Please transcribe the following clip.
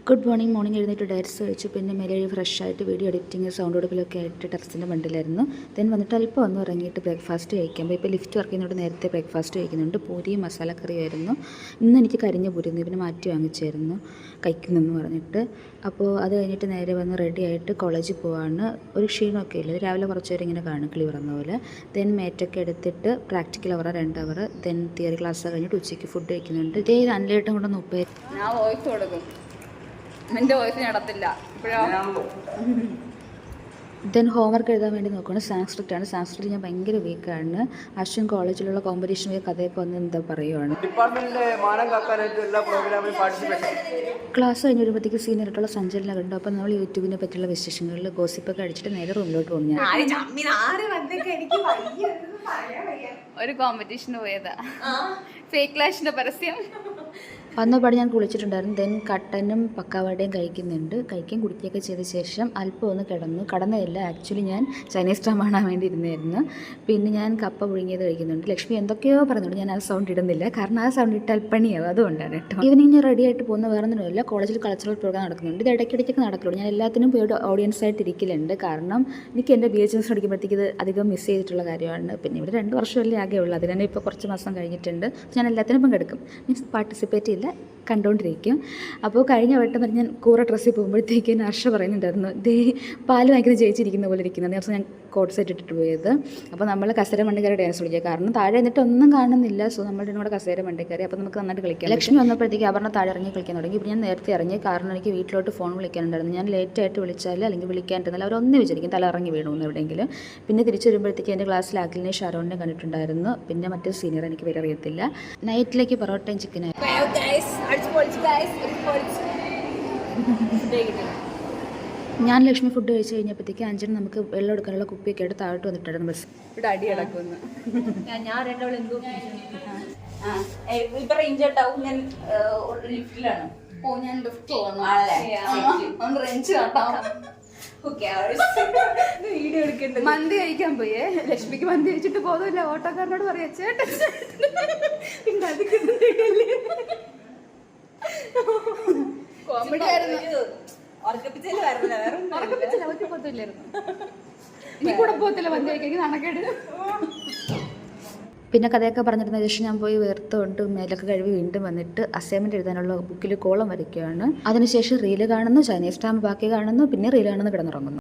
Good morning. Morning എഴുന്നേറ്റ് diets കഴിച്ചു. പിന്നെ മേലെ ഫ്രഷ് ആയിട്ട് വീഡിയോ എഡിറ്റിങ് സൗണ്ട് കൊടുക്കലൊക്കെ ആയിട്ട് ടെറസിൻ്റെ മണ്ടിലായിരുന്നു. ദെൻ വന്നിട്ട് അല്പം ഒന്ന് ഇറങ്ങിയിട്ട് ബ്രേക്ക്ഫാസ്റ്റ് കഴിക്കാൻ. ഇപ്പോൾ ലിഫ്റ്റ് വർക്ക് ചെയ്യുന്നതുകൊണ്ട് നേരത്തെ ബ്രേക്ക്ഫാസ്റ്റ് കഴിക്കുന്നുണ്ട്. പൂരിയും മസാലക്കറിയായിരുന്നു. ഇന്ന് എനിക്ക് കരിഞ്ഞ പൂരി പിന്നെ മാറ്റി വാങ്ങിച്ചായിരുന്നു കഴിക്കുന്നെന്ന് പറഞ്ഞിട്ട്. അപ്പോൾ അത് കഴിഞ്ഞിട്ട് നേരെ വന്ന് റെഡി ആയിട്ട് കോളേജിൽ പോവാണ്. ഒരു ക്ഷീണമൊക്കെ ഇല്ല. രാവിലെ കുറച്ച് നേരം ഇങ്ങനെ കാണും കിളി പറഞ്ഞ പോലെ. ദെൻ മേറ്റൊക്കെ എടുത്തിട്ട് പ്രാക്ടിക്കൽ അവർ 2 അവർ. ദെൻ തിയറി ക്ലാസ് കഴിഞ്ഞിട്ട് ഉച്ചയ്ക്ക് ഫുഡ് കഴിക്കുന്നുണ്ട്. ഇതേ അനലേട്ടം കൊണ്ടൊന്ന് ഉപ്പേ ഞാൻ വോയിസ് കൊടുക്കും. എൻ്റെ വോയിസ് നടത്തില്ല ഇപ്പോഴോ. ദെൻ ഹോംവർക്ക് എഴുതാൻ വേണ്ടി നോക്കുകയാണ്. സാൻസ്ക്രിറ്റാണ്. സാൻസ്ക്രിറ്റ് ഞാൻ ഭയങ്കര വീക്കാണ്. അശ്വിൻ കോളേജിലുള്ള കോമ്പറ്റീഷൻ കഥയൊക്കെ വന്ന് എന്താ പറയുവാണ്. ക്ലാസ് കഴിഞ്ഞ് വരുമ്പോഴത്തേക്ക് സീനിയറായിട്ടുള്ള സഞ്ചലനം കണ്ടു. അപ്പോൾ നമ്മൾ യൂട്യൂബിനെ പറ്റിയുള്ള വിശേഷങ്ങളിൽ ഗോസിപ്പൊക്കെ അടിച്ചിട്ട് നേരെ റൂമിലോട്ട് പോകും. ഞാൻ ഒരു കോമ്പറ്റീഷന് പോയതാ, ഫേക്ക് ലാഷിന്റെ പരസ്യം. വന്നപാട് ഞാൻ കുളിച്ചിട്ടുണ്ടായിരുന്നു. ദെൻ കട്ടനും പക്കാവടയും കഴിക്കുന്നുണ്ട്. കഴിക്കുകയും കുടിക്കുകയൊക്കെ ചെയ്ത ശേഷം അല്പം ഒന്ന് കടന്നതല്ല. ആക്ച്വലി ഞാൻ ചൈനീസ് ഡ്രാമ കാണാൻ വേണ്ടി ഇരുന്നായിരുന്നു. പിന്നെ ഞാൻ കപ്പ പുഴുങ്ങിയത് കഴിക്കുന്നുണ്ട്. ലക്ഷ്മി എന്തൊക്കെയോ പറഞ്ഞുകൊണ്ട് ഞാൻ ആ സൗണ്ട് ഇടുന്നില്ല, കാരണം ആ സൗണ്ട് ഇട്ടാൽ പണിയാവും, അതുകൊണ്ടാണ് കേട്ടോ. ഈവനിങ് ഞാൻ റെഡി ആയിട്ട് പോകുന്ന വേറെ ഒന്നുമില്ല. കോളേജിൽ കൾച്ചറൽ പ്രോഗ്രാം നടക്കുന്നുണ്ട്. ഇത് ഇടയ്ക്കിടയ്ക്കൊക്കെ നടക്കുള്ളൂ. ഞാൻ എല്ലാത്തിനും പോയി ഓഡിയൻസ് ആയിട്ട് ഇരിക്കലുണ്ട്. കാരണം എനിക്ക് എൻ്റെ BHMS പഠിക്കുമ്പോഴത്തേക്ക് ഇത് അധികം മിസ് ചെയ്തിട്ടുള്ള കാര്യമാണ്. പിന്നെ ഇവിടെ 2 വർഷമല്ലേ ആകെ ഉള്ളൂ. അതിനെ ഇപ്പോൾ കുറച്ച് മാസം കഴിഞ്ഞിട്ടുണ്ട്. ഞാൻ എല്ലാത്തിനും പങ്കെടുക്കും. മീൻസ് പാർട്ടിസിപ്പേറ്റ് ചെയ്യില്ല, കണ്ടുകൊണ്ടിരിക്കും. അപ്പോൾ കഴിഞ്ഞ വട്ടം പറഞ്ഞ് ഞാൻ കൂറ ഡ്രസ്സിൽ പോകുമ്പോഴത്തേക്കും ഹർഷ പറയുന്നുണ്ടായിരുന്നു, ദേ പാല് വാങ്ങിക്കുന്നത് ജയിച്ചിരിക്കുന്ന പോലെ ഇരിക്കുന്നത്. നേരത്തെ ഞാൻ കോട്ട് സെറ്റ് ഇട്ടിട്ട് പോയത്. അപ്പോൾ നമ്മൾ കസേര മണ്ടിക്കാരെ ഡാൻസ് കളിക്കുക. കാരണം താഴെ എന്നിട്ട് ഒന്നും കാണുന്നില്ല. സോ നമ്മളുടെ കൂടെ കസേര മണ്ടിക്കാരി. അപ്പോൾ നമുക്ക് നന്നായിട്ട് കളിക്കാം. ലക്ഷ്മി വന്നപ്പോഴത്തേക്ക് അപർണ താഴെ ഇറങ്ങി കളിക്കാൻ തുടങ്ങി. ഇപ്പോൾ ഞാൻ നേരത്തെ ഇറങ്ങി, കാരണം എനിക്ക് വീട്ടിലോട്ട് ഫോൺ വിളിക്കാനുണ്ടായിരുന്നു. ഞാൻ ലേറ്റായിട്ട് വിളിച്ചാൽ അല്ലെങ്കിൽ വിളിക്കാനിരുന്നാൽ അവരൊന്നും വിചാരിക്കും തല ഇറങ്ങി വീണു എവിടെയെങ്കിലും. പിന്നെ തിരിച്ചു വരുമ്പോഴത്തേക്ക് എൻ്റെ ക്ലാസ്സിൽ അഖിലിനെ ഷാരോണിനെ കണ്ടിട്ടുണ്ടായിരുന്നു. പിന്നെ മറ്റേ സീനിയർ എനിക്ക് പേര് അറിയത്തില്ല. നൈറ്റിലേക്ക് പൊറോട്ടയും ചിക്കനും. ഞാൻ ലക്ഷ്മി ഫുഡ് കഴിച്ച് കഴിഞ്ഞപ്പോഴത്തേക്ക് അഞ്ചിന് നമുക്ക് വെള്ളം എടുക്കാനുള്ള കുപ്പിയൊക്കെ ആയിട്ട് താഴോട്ട് വന്നിട്ടായിരുന്നു ബസ്. ഇവിടെ അടി കിടക്കുന്നു. ഞാൻ രണ്ടാളും എന്തോ ഇപ്പൊ റേഞ്ച് ഉണ്ടാവും. ഞാൻ ലിഫ്റ്റിലാണ്. ഓ, ഞാൻ ലിഫ്റ്റിലാണ്. റേഞ്ച് കേട്ടോ. വീഡിയോ എടുക്കണ്ട. മന്തി കഴിക്കാൻ പോയേ. ലക്ഷ്മിക്ക് മന്തി കഴിച്ചിട്ട് പോകുന്നില്ല. ഓട്ടോക്കാരനോട് പറയാ, ചേട്ടൻ കോമഡി ആയിരുന്നു. ഇനി കൂടെ പോകത്തില്ല മന്തി കഴിക്കാൻ, നടക്കേട്. പിന്നെ കഥയൊക്കെ പറഞ്ഞിരുന്ന ശേഷം ഞാൻ പോയി വേർത്തുകൊണ്ട് മേലൊക്കെ കഴുകി വീണ്ടും വന്നിട്ട് അസൈൻമെൻറ്റ് എഴുതാനുള്ള ബുക്കിൽ കോളം വരയ്ക്കുകയാണ്. അതിനുശേഷം റീല് കാണുന്നു, ചൈനീസ് ഡ്രാമ ബാക്കി കാണുന്നു, പിന്നെ റീല് കാണുന്നു, കിടന്നുറങ്ങുന്നു.